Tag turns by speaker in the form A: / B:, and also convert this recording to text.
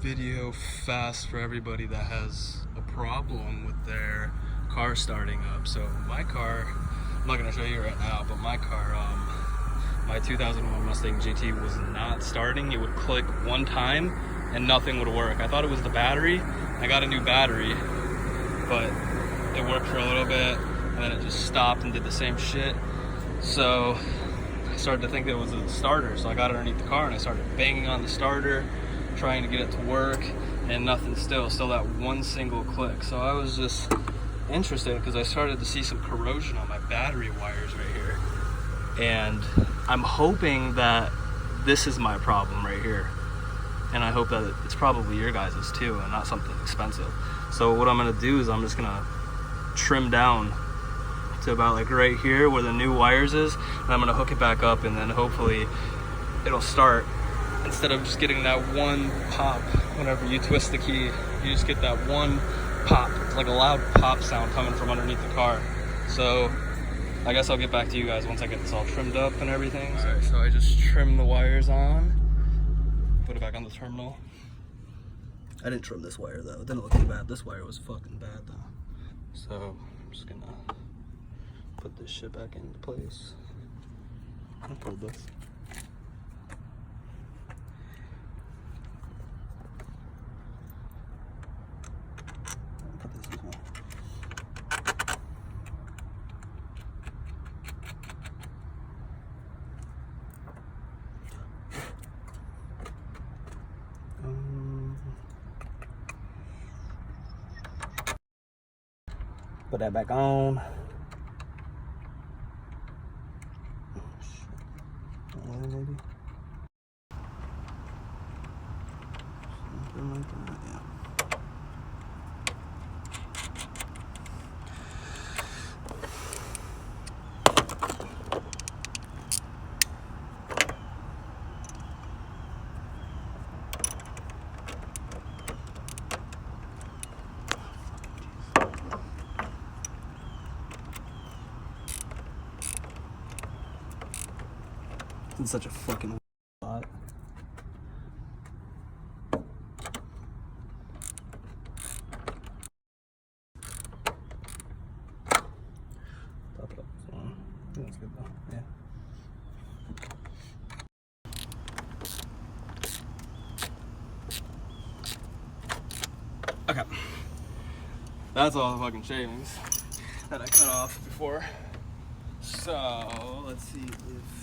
A: video fast for everybody that has a problem with their car starting up. So my car, I'm not gonna show you right now, but my car, my 2001 Mustang GT was not starting. It would click one time and nothing would work. I thought it was the battery. I got a new battery, but it worked for a little bit and then it just stopped and did the same shit. So I started to think it was a starter, so I got underneath the car and I started banging on the starter, trying to get it to work, and nothing still that one single click. So I was just interested because I started to see some corrosion on my battery wires right here. And I'm hoping that this is my problem right here. And I hope that it's probably your guys's too and not something expensive. So what I'm gonna do is I'm just gonna trim down to about like right here where the new wires is, and I'm gonna hook it back up, and then hopefully it'll start. Instead of just getting that one pop whenever you twist the key, you just get that one pop. It's like a loud pop sound coming from underneath the car. So I guess I'll get back to you guys once I get this all trimmed up and everything. All right, so I just trimmed the wires on, put it back on the terminal. I didn't trim this wire though, it didn't look too bad. This wire was fucking bad though. So I'm just gonna put this shit back into place. I'll pull this. Put that back on. Maybe. Something like that, yeah. It's such a fucking spot. Top it up. So, that's good though. Yeah. Okay. That's all the fucking shavings that I cut off before. So let's see if